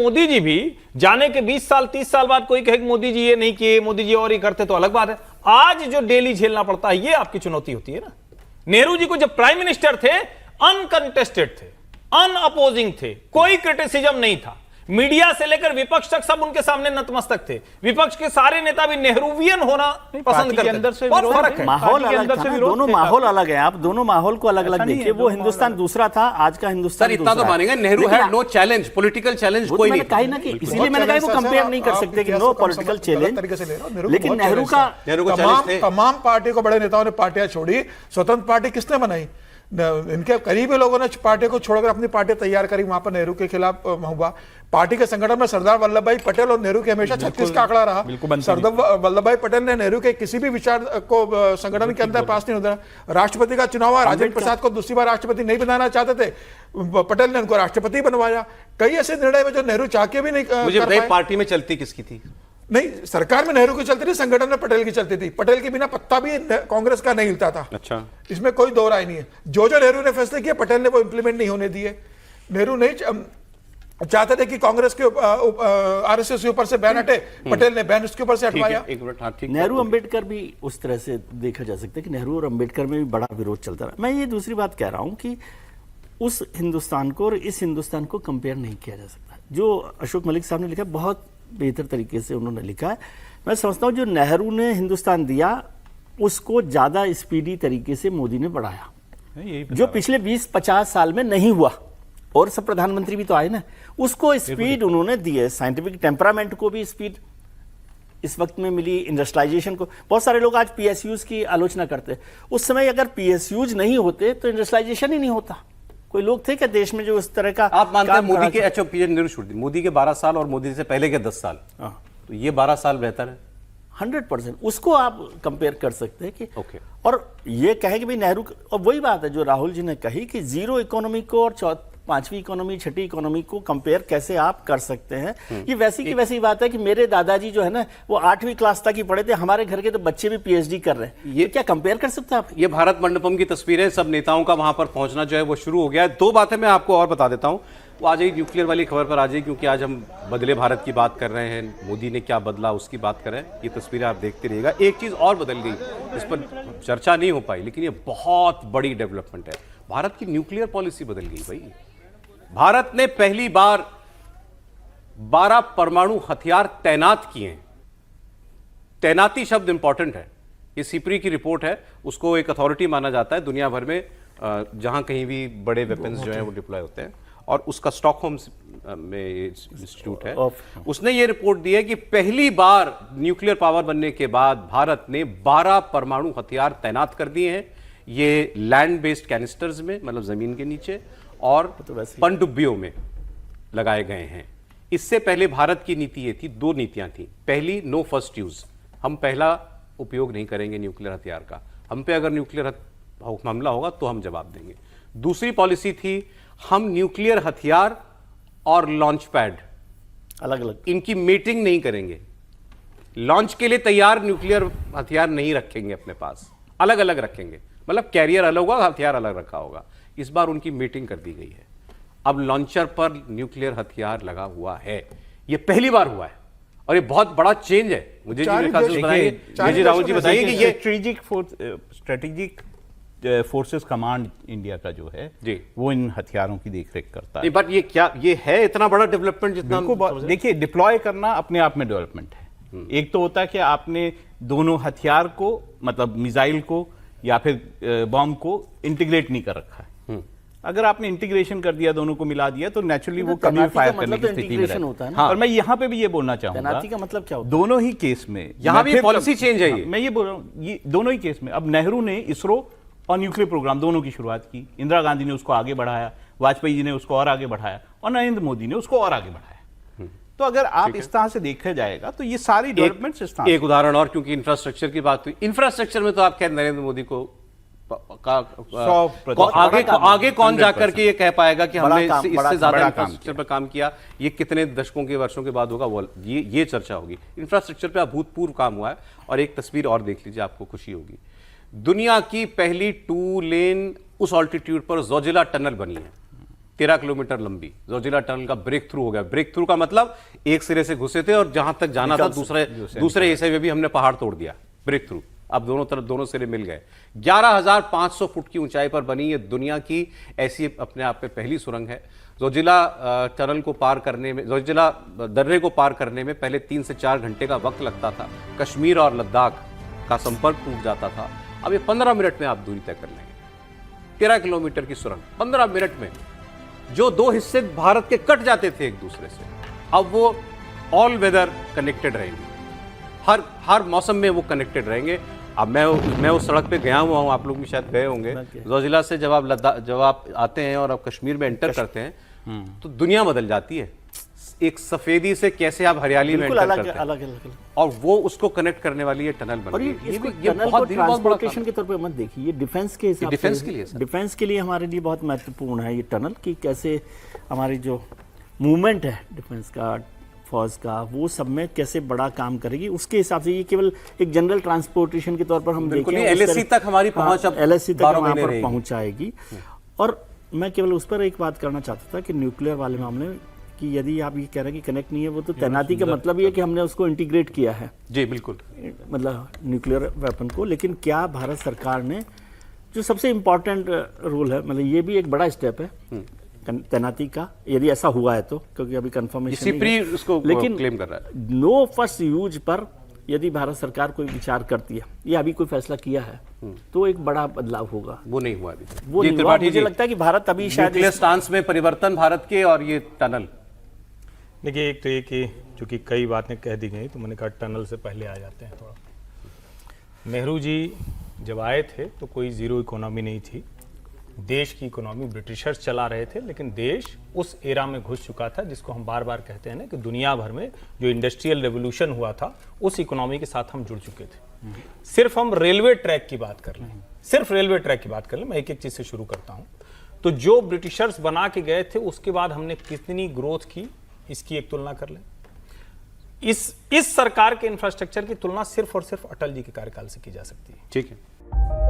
मोदी जी भी जाने के 20 साल 30 साल बाद कोई कहे कि मोदी जी ये नहीं किए, मोदी जी और ही करते, तो अलग बात है। आज जो डेली झेलना पड़ता है, ये आपकी चुनौती होती है ना। नेहरू जी को जब प्राइम मिनिस्टर थे, अनकंटेस्टेड थे, अनअपोजिंग थे, कोई क्रिटिसिज्म नहीं था, मीडिया से लेकर विपक्ष तक सब उनके सामने नतमस्तक थे। विपक्ष के सारे नेता भी नेहरूवियन होना पसंद करते अंदर से बहुत फर्क है, माहौल अलग था, दोनों माहौल अलग है। आप दोनों माहौल को अलग अलग देखिए। वो हिंदुस्तान दूसरा था, आज का हिंदुस्तान इतना तो मानेंगे, Nehru had no challenge, political challenge कोई नहीं। कही ना कि इसीलिए मैंने कहा वो कंपेयर नहीं कर सकते कि नो पॉलिटिकल चैलेंज। लेकिन नेहरू का तमाम पार्टी को, बड़े नेताओं ने पार्टियां छोड़ी, स्वतंत्र पार्टी किसने बनाई? इनके करीबी लोगों ने पार्टी को छोड़कर अपनी पार्टी तैयार करी, वहां पर नेहरू के खिलाफ हुआ। पार्टी के संगठन में सरदार वल्लभ भाई पटेल और नेहरू के हमेशा 36 का आंकड़ा रहा। सरदार वल्लभ भाई पटेल ने नेहरू के किसी भी विचार को संगठन के अंदर पास नहीं होता। राष्ट्रपति का चुनाव हुआ, राजेंद्र प्रसाद को दूसरी बार राष्ट्रपति नहीं बनाना चाहते थे, पटेल ने उनको राष्ट्रपति बनवाया। कई ऐसे निर्णय में जो नेहरू चाह के भी नहीं। मुझे पार्टी में चलती किसकी थी? नहीं, सरकार में नेहरू की चलती थी, संगठन में पटेल की चलती थी। पटेल के बिना पत्ता भी कांग्रेस का नहीं हिलता था। अच्छा, इसमें कोई दो राय नहीं है। जो नेहरू ने फैसले किए, पटेल ने वो इंप्लीमेंट नहीं होने दिए। नेहरू नहीं चाहते थे कि कांग्रेस के आरएसएस के ऊपर से बैन हटे, पटेल ने बैन उसके ऊपर से हटवाया। नेहरू अंबेडकर भी उस तरह से देखा जा सकता है कि नेहरू और अंबेडकर में भी बड़ा विरोध चलता रहा। मैं ये दूसरी बात कह रहा हूं कि उस हिंदुस्तान को और इस हिंदुस्तान को कंपेयर नहीं किया जा सकता। जो अशोक मलिक साहब ने लिखा, बहुत बेहतर तरीके से उन्होंने लिखा है। मैं समझता हूं जो नेहरू ने हिंदुस्तान दिया, उसको ज्यादा स्पीडी तरीके से मोदी ने बढ़ाया, जो पिछले 20-50 साल में नहीं हुआ। और सब प्रधानमंत्री भी तो आए ना, उसको स्पीड उन्होंने दी है। साइंटिफिक टेम्परामेंट को भी स्पीड इस वक्त में मिली, इंडस्ट्रियलाइजेशन को। बहुत सारे लोग आज पीएसयूज की आलोचना करते हैं। उस समय अगर पीएसयूज नहीं होते तो इंडस्ट्रियलाइजेशन ही नहीं होता। कोई लोग थे क्या देश में जो इस तरह का? आप मानते हैं मोदी के, अच्छा नेहरू छोड़ दी, मोदी के 12 साल और मोदी से पहले के 10 साल, तो ये 12 साल बेहतर है 100%। उसको आप कंपेयर कर सकते हैं कि और ये कहें कि भाई नेहरू, और वही बात है जो राहुल जी ने कही कि जीरो इकोनॉमी को और पांचवी इकोनॉमी, छठी इकोनॉमी को कंपेयर कैसे आप कर सकते हैं। ये वैसी की वैसी बात है कि मेरे दादाजी जो है ना, वो 8वीं क्लास तक ही पढ़े थे, हमारे घर के तो बच्चे भी पीएचडी कर रहे हैं। ये क्या कंपेयर कर सकते हैं आप? ये भारत मंडपम की तस्वीरें, सब नेताओं का वहां पर पहुंचना जो है वो शुरू हो गया है। 2 बातें मैं आपको और बता देता हूं, वो आ जाइए न्यूक्लियर वाली खबर पर आ जाइए, क्योंकि आज हम बदले भारत की बात कर रहे हैं, मोदी ने क्या बदला उसकी बात कर रहे हैं। ये तस्वीरें आप देखते रहिएगा। एक चीज और बदल गई, इस पर चर्चा नहीं हो पाई, लेकिन ये बहुत बड़ी डेवलपमेंट है। भारत की न्यूक्लियर पॉलिसी बदल गई भाई। भारत ने पहली बार 12 परमाणु हथियार तैनात किए हैं। तैनाती शब्द इंपॉर्टेंट है। ये सिपरी की रिपोर्ट है, उसको एक अथॉरिटी माना जाता है दुनिया भर में जहां कहीं भी बड़े वेपन्स जो हैं वो डिप्लॉय होते हैं, और उसका स्टॉकहोम में इंस्टीट्यूट है। उसने ये रिपोर्ट दी है कि पहली बार न्यूक्लियर पावर बनने के बाद भारत ने 12 परमाणु हथियार तैनात कर दिए हैं। ये लैंड बेस्ड कैनिस्टर्स में, मतलब जमीन के नीचे, और पनडुब्बियों में लगाए गए हैं। इससे पहले भारत की नीति ये थी, 2 नीतियां थी। पहली, नो फर्स्ट यूज, हम पहला उपयोग नहीं करेंगे न्यूक्लियर हथियार का, हम पे अगर न्यूक्लियर हमला होगा तो हम जवाब देंगे। दूसरी पॉलिसी थी, हम न्यूक्लियर हथियार और लॉन्च पैड अलग अलग, इनकी मीटिंग नहीं करेंगे। लॉन्च के लिए तैयार न्यूक्लियर हथियार नहीं रखेंगे अपने पास, अलग अलग रखेंगे, मतलब कैरियर अलग होगा, हथियार अलग रखा होगा। इस बार उनकी मीटिंग कर दी गई है। अब लॉन्चर पर न्यूक्लियर हथियार लगा हुआ है, यह पहली बार हुआ है, और ये बहुत बड़ा चेंज है। मुझे राहुल जी बताइए कि ये स्ट्रेटेजिक फोर्सेस कमांड इंडिया का जो है जी, वो इन हथियारों की देखरेख करता है। बट ये क्या, ये है इतना बड़ा डेवलपमेंट जितना? देखिए, डिप्लॉय करना अपने आप में डेवलपमेंट है। एक तो होता है कि आपने दोनों हथियार को, मतलब मिसाइल को या फिर बॉम्ब को इंटीग्रेट नहीं कर रखा है। अगर आपने इंटीग्रेशन कर दिया, दोनों को मिला दिया, तो नेचुरली वो कभी फायर करने की स्थिति में रहता है। और मैं यहाँ पे भी ये बोलना चाहूंगा, तैनाती का मतलब क्या होता है? दोनों ही केस में यहाँ भी पॉलिसी चेंज है। मैं ये बोल रहा हूँ, ये दोनों ही केस में अब नेहरू ने इसरो और न्यूक्लियर प्रोग्राम दोनों की शुरुआत की, इंदिरा गांधी ने उसको आगे बढ़ाया, वाजपेयी जी ने उसको और आगे बढ़ाया, और नरेंद्र मोदी ने उसको और आगे बढ़ाया। तो अगर आप इस तरह से देखा जाएगा तो ये सारी डेवलपमेंट्स इस तरह। एक उदाहरण और, क्योंकि इंफ्रास्ट्रक्चर की बात हुई, इंफ्रास्ट्रक्चर में तो आप कह नरेंद्र मोदी को आगे कौन जाकर के ये कह पाएगा कि हमने इससे ज्यादा इंफ्रास्ट्रक्चर पर काम किया? ये कितने दशकों के वर्षों के बाद होगा, वो ये चर्चा होगी। इंफ्रास्ट्रक्चर पे अभूतपूर्व काम हुआ है। और एक तस्वीर और देख लीजिए, आपको खुशी होगी। दुनिया की पहली 2 लेन उस ऑल्टीट्यूड पर जोजिला टनल बनी है। 13 किलोमीटर लंबी जोजिला टनल का ब्रेक थ्रू हो गया। ब्रेक थ्रू का मतलब एक सिरे से घुसे थे और जहां तक जाना था दूसरे हिस्से में भी हमने पहाड़ तोड़ दिया। ब्रेक थ्रू, अब दोनों तरफ दोनों सिरे मिल गए। 11,500 फुट की ऊंचाई पर बनी ये दुनिया की ऐसी अपने आप में पहली सुरंग है। जोजिला टनल को पार करने में, जोजिला दर्रे को पार करने में पहले 3 से 4 घंटे का वक्त लगता था। कश्मीर और लद्दाख का संपर्क टूट जाता था। अब ये 15 मिनट में आप दूरी तय कर लेंगे। 13 किलोमीटर की सुरंग 15 मिनट में, जो 2 हिस्से भारत के कट जाते थे एक दूसरे से, अब वो ऑल वेदर कनेक्टेड रहेंगे। हर मौसम में वो कनेक्टेड रहेंगे। अब मैं उस सड़क पे गया हुआ हूँ, आप लोग भी शायद गए होंगे। जोजिला से जब आप आते हैं और आप कश्मीर में एंटर करते हैं तो दुनिया बदल जाती है। एक सफेदी से कैसे आप हरियाली में एंटर करते हैं, अलग और वो उसको कनेक्ट करने वाली ये टनल बन और गई। ये बहुत टनल को बहुत बड़ा ट्रांसपोर्टेशन के तौर पे मत देखिए, ये डिफेंस के हिसाब से, डिफेंस के लिए सर। डिफेंस के लिए हमारे लिए बहुत महत्वपूर्ण है ये टनल, कि कैसे हमारी जो मूवमेंट है डिफेंस का, फौज का, वो सब में कैसे बड़ा काम करेगी। उसके हिसाब से ये केवल एक जनरल ट्रांसपोर्टेशन के तौर पर हम देखें, LAC तक हमारी पहुंच अब LAC तक 12 वहाँ महीने पर रहेगी। पहुंचाएगी। और मैं केवल उस पर एक बात करना चाहता था कि न्यूक्लियर वाले मामले में, कि यदि आप ये कह रहे हैं कि कनेक्ट नहीं है, वो तो तैनाती का मतलब ये है कि हमने उसको इंटीग्रेट किया है, जी बिल्कुल, मतलब न्यूक्लियर वेपन को। लेकिन क्या भारत सरकार ने, जो सबसे इम्पोर्टेंट रोल है, मतलब ये भी एक बड़ा स्टेप है तैनाती का, यदि ऐसा हुआ है तो, क्योंकि अभी कंफर्मेशन सिप्री उसको क्लेम कर रहा है। नो फर्स्ट यूज पर यदि भारत सरकार कोई विचार करती है, या अभी कोई फैसला किया है, तो एक बड़ा बदलाव होगा। वो नहीं हुआ अभी तक। वो जी, नहीं हुआ। त्रिपाठी मुझे जी, लगता है कि भारत अभी शायद न्यूक्लियर स्टांस में परिवर्तन भारत के, और ये टनल। देखिए, एक तो ये कि चूंकि कई बातें कह दी गई तो मैंने कहा टनल से पहले आ जाते हैं थोड़ा। नेहरू जी जब आए थे तो कोई जीरो इकोनॉमी नहीं थी, देश की इकोनॉमी ब्रिटिशर्स चला रहे थे, लेकिन देश उस एरा में घुस चुका था जिसको हम बार बार कहते हैं ना कि दुनिया भर में जो इंडस्ट्रियल रेवोल्यूशन हुआ था उस इकोनॉमी के साथ हम जुड़ चुके थे। सिर्फ हम रेलवे ट्रैक की बात कर लें, सिर्फ रेलवे ट्रैक की बात कर लें, मैं एक एक चीज से शुरू करता हूं। तो जो ब्रिटिशर्स बना के गए थे उसके बाद हमने कितनी ग्रोथ की, इसकी एक तुलना कर लें। इस सरकार के इंफ्रास्ट्रक्चर की तुलना सिर्फ और सिर्फ अटल जी के कार्यकाल से की जा सकती है। ठीक है।